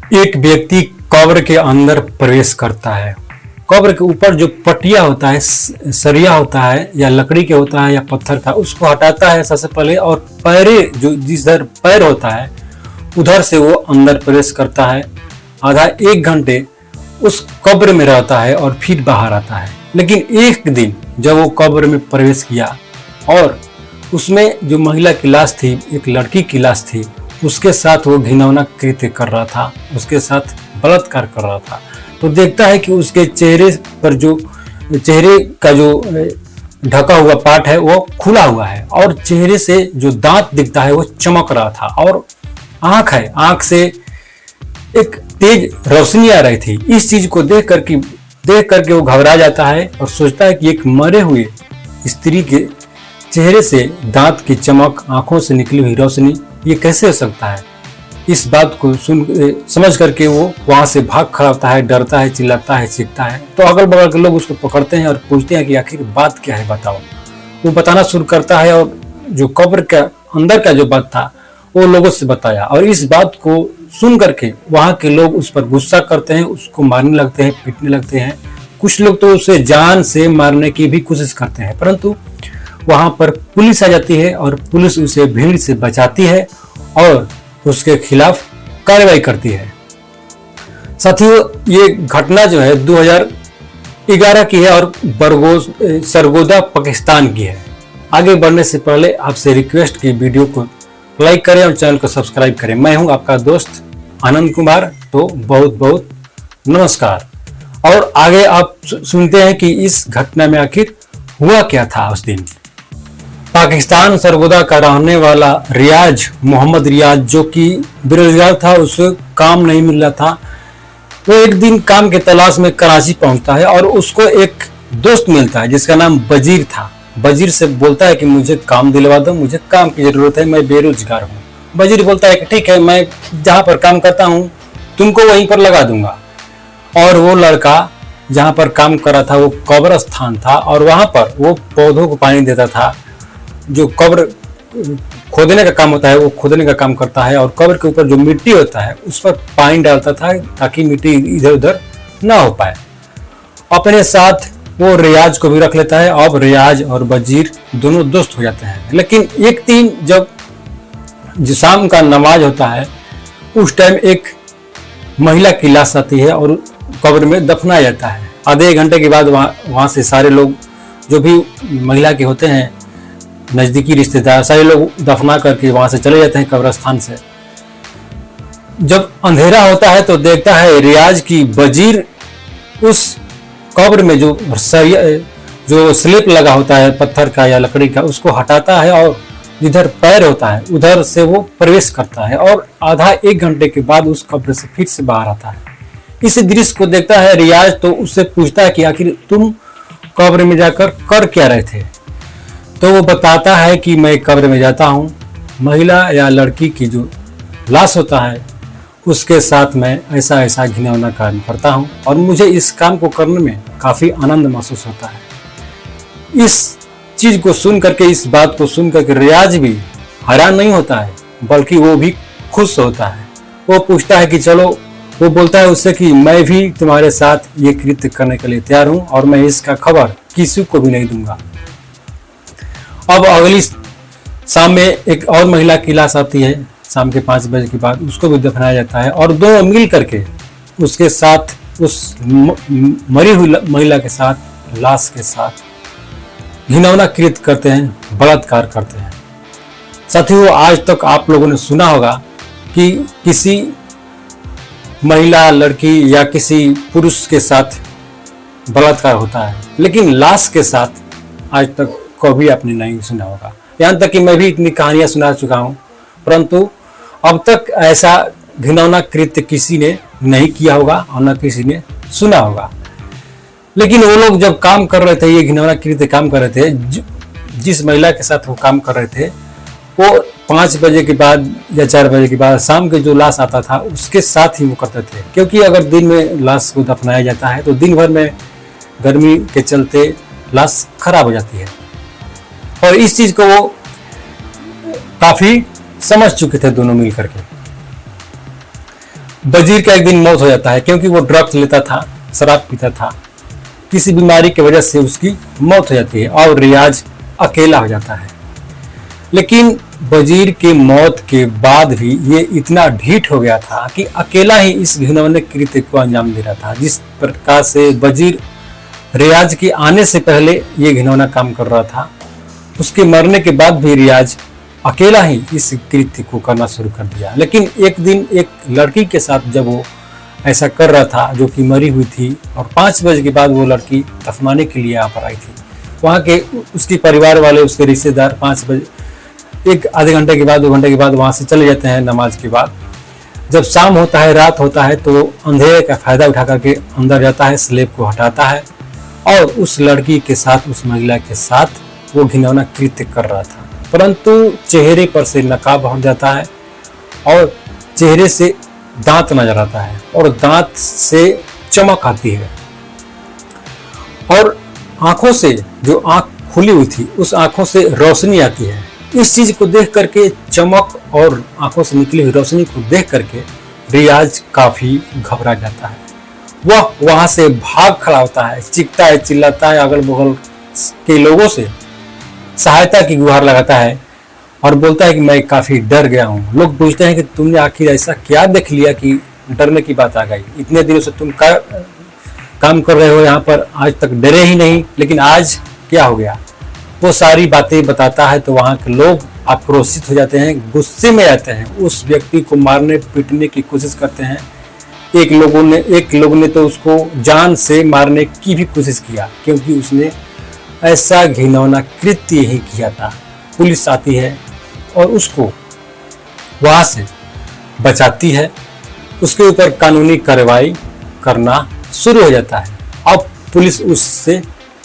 एक व्यक्ति कब्र के अंदर प्रवेश करता है। कब्र के ऊपर जो पटिया होता है, सरिया होता है या लकड़ी के होता है या पत्थर का, उसको हटाता है सबसे पहले, और पैरे जो जिधर पैर होता है उधर से वो अंदर प्रवेश करता है। आधा एक घंटे उस कब्र में रहता है और फिर बाहर आता है। लेकिन एक दिन जब वो कब्र में प्रवेश किया और उसमें जो महिला की लाश थी, एक लड़की की लाश थी, उसके साथ वो घिनौना कृत्य कर रहा था, उसके साथ बलात्कार कर रहा था। तो देखता है कि उसके चेहरे पर जो चेहरे का जो ढका हुआ पार्ट है वो खुला हुआ है और चेहरे से जो दांत दिखता है वो चमक रहा था, और आंख है, आंख से एक तेज रोशनी आ रही थी। इस चीज को देख करके वो घबरा जाता है और सोचता है कि एक मरे हुए स्त्री के चेहरे से दांत की चमक, आंखों से निकली हुई रोशनी, ये कैसे हो सकता है। इस बात को समझ करके वो वहां से भाग खड़ा होता है, डरता है, चिल्लाता है, चीखता है। तो अगल बगल के लोग उसको पकड़ते हैं और पूछते हैं कि आखिर बात क्या है, बताओ। वो बताना शुरू करता है और जो कब्र के अंदर का जो बात था वो लोगों से बताया, और इस बात को सुन करके वहां के लोग उस पर गुस्सा करते हैं, उसको मारने लगते हैं, पीटने लगते हैं। कुछ लोग तो उसे जान से मारने की भी कोशिश करते हैं, परंतु वहां पर पुलिस आ जाती है और पुलिस उसे भीड़ से बचाती है और उसके खिलाफ कार्रवाई करती है। साथियों, ये घटना जो है 2011 की है और सरगोदा पाकिस्तान की है। आगे बढ़ने से पहले आपसे रिक्वेस्ट की वीडियो को लाइक करें और चैनल को सब्सक्राइब करें। मैं हूं आपका दोस्त आनंद कुमार। तो बहुत बहुत नमस्कार। और आगे आप सुनते हैं कि इस घटना में आखिर हुआ क्या था उस दिन। पाकिस्तान सरगोदा का रहने वाला रियाज, मोहम्मद रियाज, जो कि बेरोजगार था, उसे काम नहीं मिल रहा था। वो एक दिन काम के तलाश में कराची पहुंचता है और उसको एक दोस्त मिलता है जिसका नाम बजीर था। बजीर से बोलता है कि मुझे काम दिलवा दो, मुझे काम की जरूरत है, मैं बेरोजगार हूँ। बजीर बोलता है कि ठीक है, मैं जहाँ पर काम करता हूँ तुमको वहीं पर लगा दूंगा। और वो लड़का जहाँ पर काम कर रहा था वो कब्रस्तान था और वहां पर वो पौधों को पानी देता था। जो कब्र खोदने का काम होता है वो खोदने का काम करता है, और कब्र के ऊपर जो मिट्टी होता है उस पर पानी डालता था ताकि मिट्टी इधर उधर ना हो पाए। अपने साथ वो रियाज को भी रख लेता है। अब रियाज और बजीर दोनों दोस्त हो जाते हैं। लेकिन एक दिन जब शाम का नमाज होता है उस टाइम एक महिला की लाश आती है और कब्र में दफनाया जाता है। आधे घंटे के बाद वहां से सारे लोग जो भी महिला के होते हैं, नजदीकी रिश्तेदार, सारे लोग दफना करके वहां से चले जाते हैं कब्रस्तान से। जब अंधेरा होता है तो देखता है रियाज की बजीर उस कब्र में जो स्लिप लगा होता है पत्थर का या लकड़ी का, उसको हटाता है और जिधर पैर होता है उधर से वो प्रवेश करता है और आधा एक घंटे के बाद उस कब्र से फिर से बाहर आता है। इस दृश्य को देखता है रियाज तो उससे पूछता है कि आखिर तुम कब्र में जाकर कर क्या रहे थे। तो वो बताता है कि मैं कब्र में जाता हूँ, महिला या लड़की की जो लाश होता है उसके साथ मैं ऐसा ऐसा घिनौना काम करता हूँ और मुझे इस काम को करने में काफ़ी आनंद महसूस होता है। इस चीज़ को सुन करके, इस बात को सुन करके रियाज भी हैरान नहीं होता है बल्कि वो भी खुश होता है। वो पूछता है कि चलो, वो बोलता है उससे कि मैं भी तुम्हारे साथ ये कृत्य करने के लिए तैयार हूँ और मैं इसका खबर किसी को भी नहीं दूंगा। अब अगली शाम में एक और महिला की लाश आती है, शाम के 5 बजे के बाद उसको भी दफनाया जाता है और दोनों मिल करके उसके साथ, उस मरी हुई महिला के साथ, लाश के साथ घिनौना कृत्य करते हैं, बलात्कार करते हैं। साथियों, आज तक आप लोगों ने सुना होगा कि किसी महिला, लड़की या किसी पुरुष के साथ बलात्कार होता है, लेकिन लाश के साथ आज तक कभी आपने नहीं सुना होगा। यहाँ तक कि मैं भी इतनी कहानियां सुना चुका हूँ, परंतु अब तक ऐसा घिनौना कृत्य किसी ने नहीं किया होगा और न किसी ने सुना होगा। लेकिन वो लोग जब काम कर रहे थे, ये घिनौना कृत्य काम कर रहे थे, जिस महिला के साथ वो काम कर रहे थे वो 5 बजे के बाद या 4 बजे के बाद शाम के जो लाश आता था उसके साथ ही वो करते थे। क्योंकि अगर दिन में लाश को दफनाया जाता है तो दिन भर में गर्मी के चलते लाश खराब हो जाती है, और इस चीज को वो काफी समझ चुके थे दोनों मिल करके। वजीर का एक दिन मौत हो जाता है क्योंकि वो ड्रग्स लेता था, शराब पीता था। किसी बीमारी की वजह से उसकी मौत हो जाती है और रियाज अकेला हो जाता है। लेकिन वजीर की मौत के बाद भी ये इतना ढीठ हो गया था कि अकेला ही इस घिनौने कृत्य को अंजाम दे रहा था। जिस प्रकार से वजीर रियाज के आने से पहले ये घिनौना काम कर रहा था, उसके मरने के बाद भी रियाज अकेला ही इस कृत्य को करना शुरू कर दिया। लेकिन एक दिन एक लड़की के साथ जब वो ऐसा कर रहा था जो कि मरी हुई थी, और 5 बजे के बाद वो लड़की दफनाने के लिए यहाँ पर आई थी। वहाँ के उसके परिवार वाले, उसके रिश्तेदार 5 बजे, एक आधे घंटे के बाद 2 घंटे के बाद वहाँ से चले जाते हैं नमाज के बाद। जब शाम होता है, रात होता है, तो अंधेरे का फायदा उठा करके अंदर जाता है, स्लेब को हटाता है और उस लड़की के साथ, उस महिला के साथ वो घिनौना कृत्य कर रहा था। परंतु चेहरे पर से नकाब हट जाता है और चेहरे से दांत नजर आता है और दांत से चमक आती है और आंखों से, जो आंख खुली हुई थी, उस आंखों से रोशनी आती है। इस चीज को देख करके, चमक और आंखों से निकली हुई रोशनी को देख करके रियाज काफी घबरा जाता है। वह वहां से भाग खड़ा होता है, चीखता है, चिल्लाता है, अगल बगल के लोगों से सहायता की गुहार लगाता है और बोलता है कि मैं काफी डर गया हूँ। लोग पूछते हैं कि तुमने आखिर ऐसा क्या देख लिया कि डरने की बात आ गई? इतने दिनों से तुम काम कर रहे हो यहाँ पर, आज तक डरे ही नहीं, लेकिन आज क्या हो गया? वो सारी बातें बताता है तो वहाँ के लोग आक्रोशित हो जाते हैं, गुस्से में आते हैं, उस व्यक्ति को मारने पीटने की कोशिश करते हैं। एक लोग ने तो उसको जान से मारने की भी कोशिश किया क्योंकि उसने ऐसा घिनौना कृत्य ही किया था। पुलिस आती है और उसको वहां से बचाती है, उसके ऊपर कानूनी कार्रवाई करना शुरू हो जाता है। अब पुलिस उससे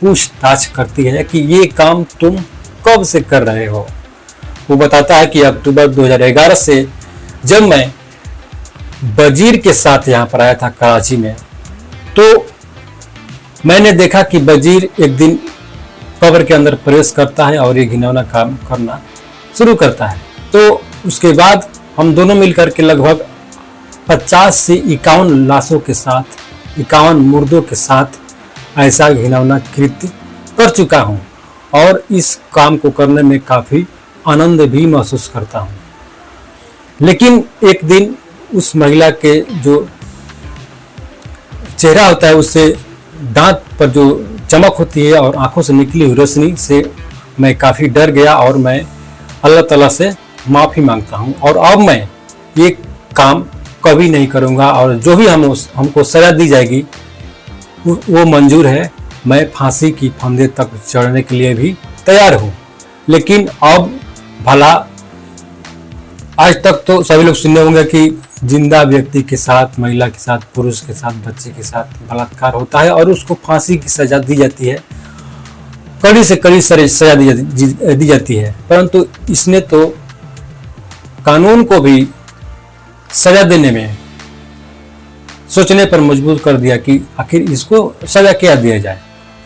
पूछताछ करती है कि ये काम तुम कब से कर रहे हो? वो बताता है कि अक्टूबर 2011 से, जब मैं वजीर के साथ यहाँ पर आया था कराची में, तो मैंने देखा कि वजीर एक दिन कब्र के अंदर प्रवेश करता है और ये घिनौना काम करना शुरू करता है। तो उसके बाद हम दोनों मिलकर के लगभग 50 से 51 लाशों के साथ, 51 मुर्दों के साथ ऐसा घिनौना कृत्य कर चुका हूँ और इस काम को करने में काफी आनंद भी महसूस करता हूँ। लेकिन एक दिन उस महिला के जो चेहरा होता है, उससे दांत पर जो चमक होती है और आंखों से निकली हुई रोशनी से मैं काफी डर गया और मैं अल्लाह ताला से माफी मांगता हूँ और अब मैं ये काम कभी नहीं करूँगा और जो भी हमको सजा दी जाएगी वो मंजूर है। मैं फांसी की फंदे तक चढ़ने के लिए भी तैयार हूँ। लेकिन अब भला, आज तक तो सभी लोग सुने होंगे कि जिंदा व्यक्ति के साथ, महिला के साथ, पुरुष के साथ, बच्चे के साथ बलात्कार होता है और उसको फांसी की सजा दी जाती है, कड़ी से कड़ी सजा दी जाती है। परंतु इसने तो कानून को भी सजा देने में सोचने पर मजबूर कर दिया कि आखिर इसको सजा क्या दिया जाए।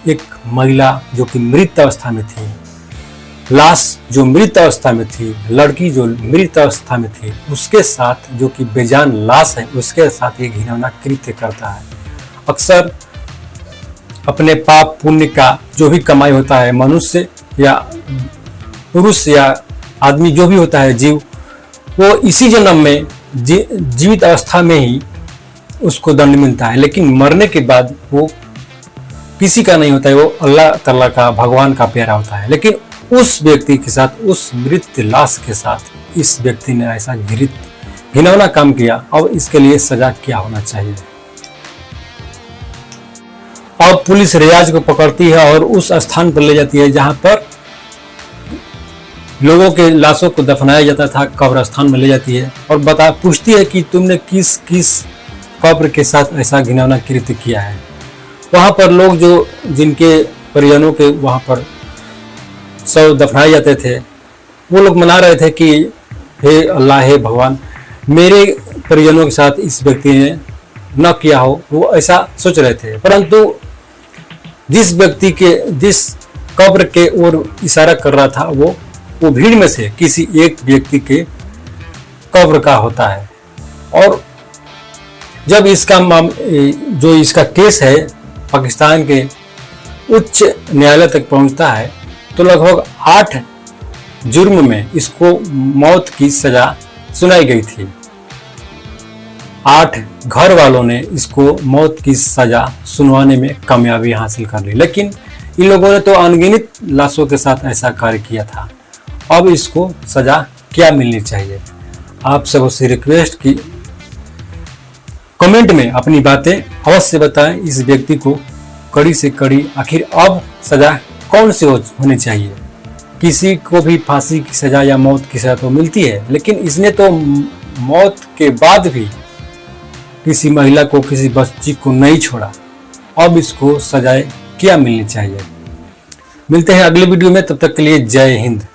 एक महिला जो कि मृत अवस्था में थी, लाश जो मृत अवस्था में थी, लड़की जो मृत अवस्था में थी, उसके साथ जो कि बेजान लाश है, उसके साथ ये घिनौना कृत्य करता है। अक्सर अपने पाप पुण्य का जो भी कमाई होता है, मनुष्य या पुरुष या आदमी जो भी होता है, जीव, वो इसी जन्म में जीवित अवस्था में ही उसको दंड मिलता है। लेकिन मरने के बाद वो किसी का नहीं होता है, वो अल्लाह ताला का, भगवान का प्यारा होता है। लेकिन उस व्यक्ति के साथ, उस मृत लाश के साथ इस व्यक्ति ने ऐसा घिनौना काम किया। अब इसके लिए सजा क्या होना चाहिए? अब पुलिस रियाज को पकड़ती है और उस स्थान पर ले जाती है जहां पर लोगों के लाशों को दफनाया जाता था, कब्रस्थान में ले जाती है और पूछती है कि तुमने किस किस कब्र के साथ ऐसा घिनौना कृत्य किया है। वहां पर लोग जिनके परिजनों के वहां पर शव दफनाए जाते थे, वो लोग मना रहे थे कि हे अल्लाह, हे भगवान, मेरे परिजनों के साथ इस व्यक्ति ने न किया हो, वो ऐसा सोच रहे थे। परंतु जिस व्यक्ति के, जिस कब्र के ओर इशारा कर रहा था, वो भीड़ में से किसी एक व्यक्ति के कब्र का होता है और जब जो इसका केस है पाकिस्तान के उच्च न्यायालय तक पहुंचता है तो लगभग 8 जुर्म में इसको मौत की सजा सुनाई गई थी। 8 घर वालों ने इसको मौत की सजा सुनवाने में कामयाबी हासिल कर ली, लेकिन इन लोगों ने तो अनगिनत लाशों के साथ ऐसा कार्य किया था। अब इसको सजा क्या मिलनी चाहिए? आप सबसे रिक्वेस्ट की कमेंट में अपनी बातें अवश्य बताएं। इस व्यक्ति को कड़ी से कड़ी आखिर अब सजा कौन सी होनी चाहिए? किसी को भी फांसी की सजा या मौत की सजा तो मिलती है, लेकिन इसने तो मौत के बाद भी किसी महिला को, किसी बच्ची को नहीं छोड़ा। अब इसको सजाएं क्या मिलनी चाहिए? मिलते हैं अगले वीडियो में, तब तक के लिए जय हिंद।